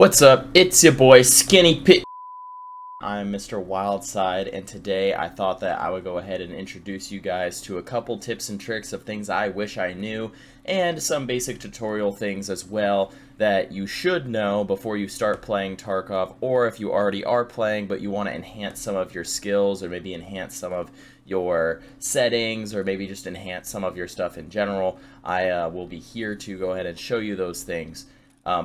What's up? It's your boy Skinny Pit. I'm Mr. Wildside, and today I thought that I would go ahead and introduce you guys to a couple tips and tricks of things I wish I knew, and some basic tutorial things as well that you should know before you start playing Tarkov, or if you already are playing but you want to enhance some of your skills, or maybe enhance some of your settings, or maybe just enhance some of your stuff in general. I will be here to go ahead and show you those things.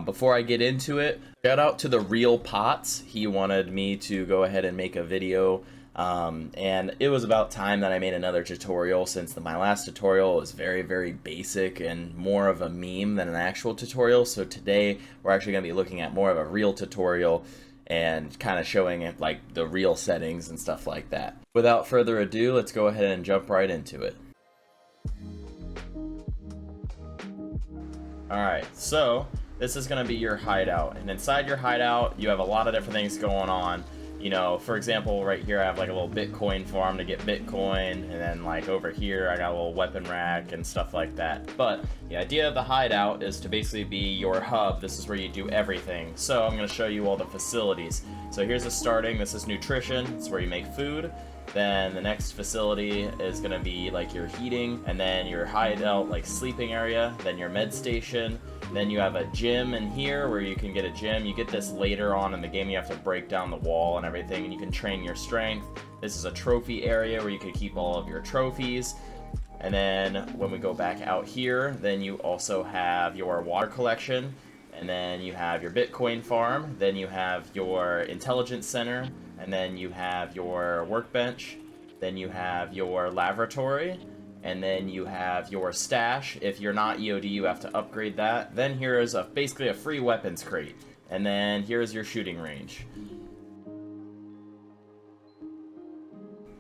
Before I get into it, shout out to the Real Pots. He wanted me to go ahead and make a video, and it was about time that I made another tutorial, since my last tutorial was very basic and more of a meme than an actual tutorial. So today we're actually going to be looking at more of a real tutorial and kind of showing it like the real settings and stuff like that. Without further ado, let's go ahead and jump right into it. Alright, so this is going to be your hideout, and inside your hideout you have a lot of different things going on. You know, for example, right here I have like a little Bitcoin farm to get Bitcoin, and then like over here I got a little weapon rack and stuff like that. But the idea of the hideout is to basically be your hub. This is where you do everything. So I'm going to show you all the facilities. So here's the starting. This is nutrition. It's where you make food. Then the next facility is going to be like your heating, and then your hideout like sleeping area, then your med station. Then you have a gym in here where you can get a gym. You get this later on in the game. You have to break down the wall and everything, and you can train your strength. This is a trophy area where you can keep all of your trophies. And then when we go back out here, then you also have your water collection, and then you have your Bitcoin farm, then you have your intelligence center, and then you have your workbench, then you have your laboratory, and then you have your stash. If you're not EOD, you have to upgrade that. Then here is basically a free weapons crate, and then here's your shooting range.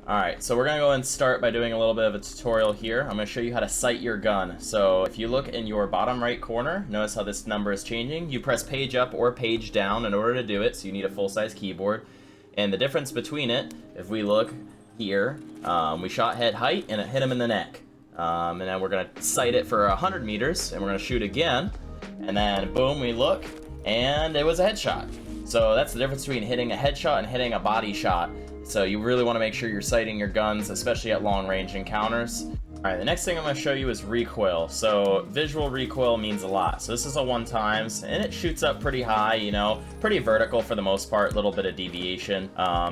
Alright, so we're going to go and start by doing a little bit of a tutorial here. I'm going to show you how to sight your gun. So if you look in your bottom right corner, notice how this number is changing. You press page up or page down in order to do it, so you need a full-size keyboard. And the difference between it, if we look here, we shot head height and it hit him in the neck. And then we're going to sight it for 100 meters, and we're going to shoot again. And then boom, we look, and it was a headshot. So that's the difference between hitting a headshot and hitting a body shot. So you really want to make sure you're sighting your guns, especially at long range encounters. Alright, the next thing I'm going to show you is recoil. So visual recoil means a lot. So this is a 1x, and it shoots up pretty high, you know, pretty vertical for the most part, a little bit of deviation.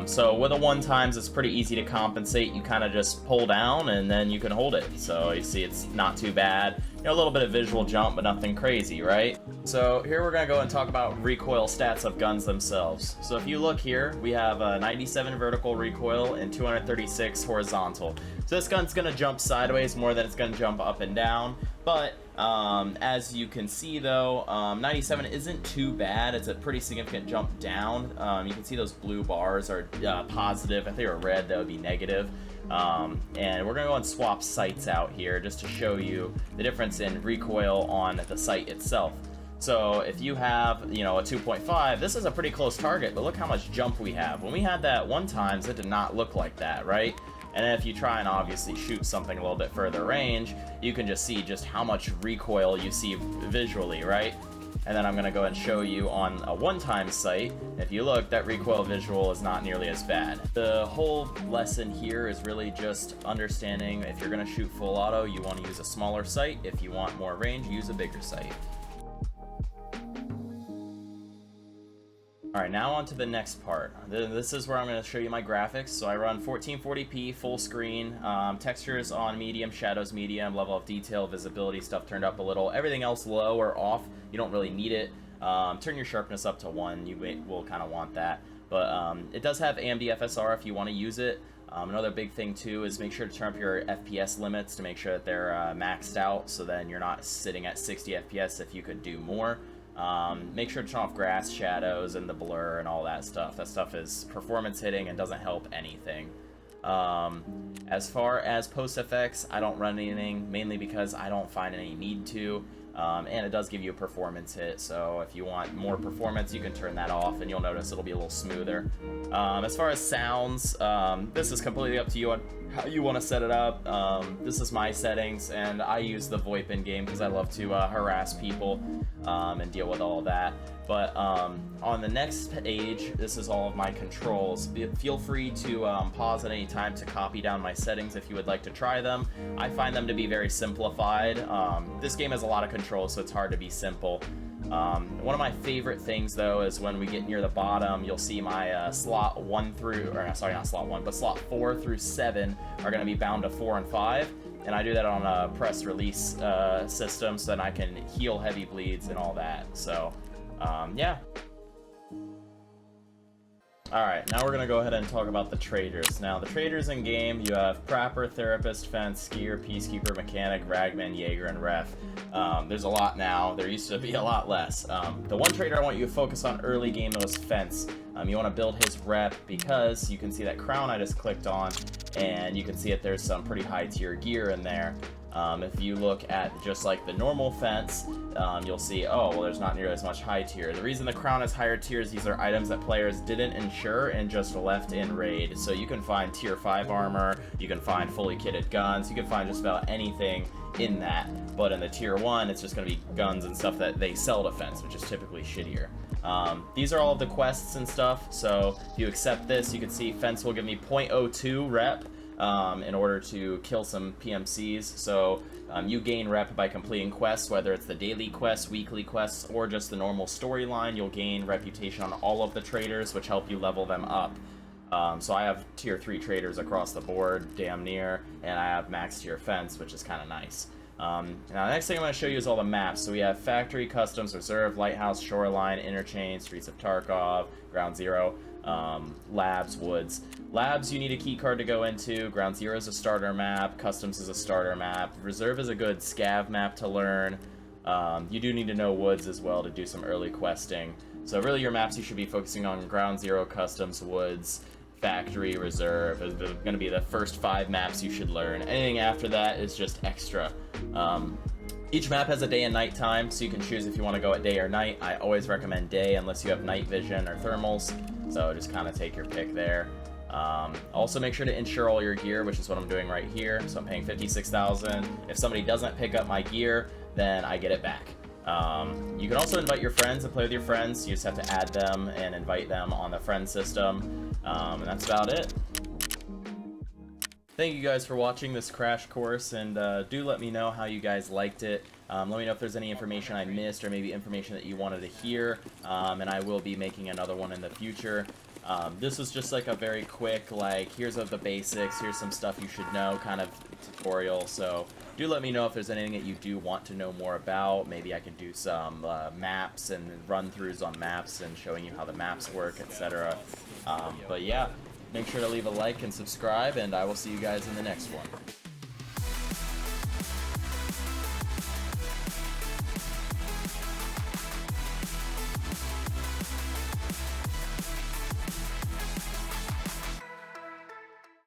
So with a 1x, it's pretty easy to compensate. You kind of just pull down and then you can hold it. So you see it's not too bad. You know, a little bit of visual jump, but nothing crazy, right? So here we're going to go and talk about recoil stats of guns themselves. So if you look here, we have a 97 vertical recoil and 236 horizontal. So this gun's going to jump sideways more than it's going to jump up and down. But as you can see though, 97 isn't too bad. It's a pretty significant jump down. You can see those blue bars are positive. If they were red, that would be negative. And we're going to go and swap sights out here just to show you the difference in recoil on the sight itself. So if you have, you know, a 2.5, this is a pretty close target, but look how much jump we have. When we had that 1x, it did not look like that, right? And if you try and obviously shoot something a little bit further range, you can just see just how much recoil you see visually, right? And then I'm going to go and show you on a 1x sight. If you look, that recoil visual is not nearly as bad. The whole lesson here is really just understanding if you're going to shoot full auto, you want to use a smaller sight. If you want more range, use a bigger sight. Alright, now on to the next part. This is where I'm going to show you my graphics. So I run 1440p full screen, textures on medium, shadows medium, level of detail, visibility stuff turned up a little, everything else low or off. You don't really need it. Turn your sharpness up to 1, you will kind of want that. But it does have AMD FSR if you want to use it. Another big thing too is make sure to turn up your FPS limits to make sure that they're maxed out, so then you're not sitting at 60 FPS if you could do more. Make sure to turn off grass, shadows, and the blur and all that stuff. That stuff is performance hitting and doesn't help anything. As far as post effects, I don't run anything, mainly because I don't find any need to. And it does give you a performance hit, so if you want more performance, you can turn that off and you'll notice it'll be a little smoother. As far as sounds, this is completely up to you on how you want to set it up. This is my settings, and I use the VoIP in game because I love to harass people and deal with all of that. But on the next page, this is all of my controls. Feel free to pause at any time to copy down my settings if you would like to try them. I find them to be very simplified. This game has a lot of controls, so it's hard to be simple. One of my favorite things, though, is when we get near the bottom, you'll see my slot 1 through, or sorry, not slot 1, but slot 4 through 7 are going to be bound to 4 and 5. And I do that on a press release system so that I can heal heavy bleeds and all that. So, yeah. Alright, now we're going to go ahead and talk about the traders. Now, the traders in game, you have Prapper, Therapist, Fence, Skier, Peacekeeper, Mechanic, Ragman, Jaeger, and Ref. There's a lot now. There used to be a lot less. The one trader I want you to focus on early game, though, is Fence. You want to build his rep because you can see that crown I just clicked on, and you can see that there's some pretty high tier gear in there. If you look at just like the normal Fence, you'll see, oh, well, there's not near as much high tier. The reason the crown is higher tier is these are items that players didn't insure and just left in raid. So you can find tier 5 armor, you can find fully kitted guns, you can find just about anything in that. But in the tier 1, it's just going to be guns and stuff that they sell to Fence, which is typically shittier. These are all of the quests and stuff, so if you accept this, you can see Fence will give me 0.02 rep. In order to kill some PMCs, so you gain rep by completing quests, whether it's the daily quests, weekly quests, or just the normal storyline. You'll gain reputation on all of the traders, which help you level them up. So I have tier 3 traders across the board, damn near, and I have max tier Fence, which is kind of nice. Now the next thing I'm going to show you is all the maps. So we have Factory, Customs, Reserve, Lighthouse, Shoreline, Interchange, Streets of Tarkov, Ground Zero, Labs, Woods. Labs you need a key card to go into, Ground Zero is a starter map, Customs is a starter map, Reserve is a good scav map to learn. You do need to know Woods as well to do some early questing. So really your maps you should be focusing on Ground Zero, Customs, Woods, Factory, Reserve is going to be the first 5 maps you should learn. Anything after that is just extra. Each map has a day and night time, so you can choose if you want to go at day or night. I always recommend day unless you have night vision or thermals, so just kind of take your pick there. Also make sure to insure all your gear, which is what I'm doing right here. So I'm paying $56,000. If somebody doesn't pick up my gear, then I get it back. You can also invite your friends and play with your friends. You just have to add them and invite them on the friend system. And that's about it. Thank you guys for watching this crash course, and do let me know how you guys liked it. Let me know if there's any information I missed or maybe information that you wanted to hear, and I will be making another one in the future. This was just like a very quick, like, here's of the basics, here's some stuff you should know kind of tutorial, so do let me know if there's anything that you do want to know more about. Maybe I can do some maps and run-throughs on maps and showing you how the maps work, etc. But yeah, make sure to leave a like and subscribe, and I will see you guys in the next one.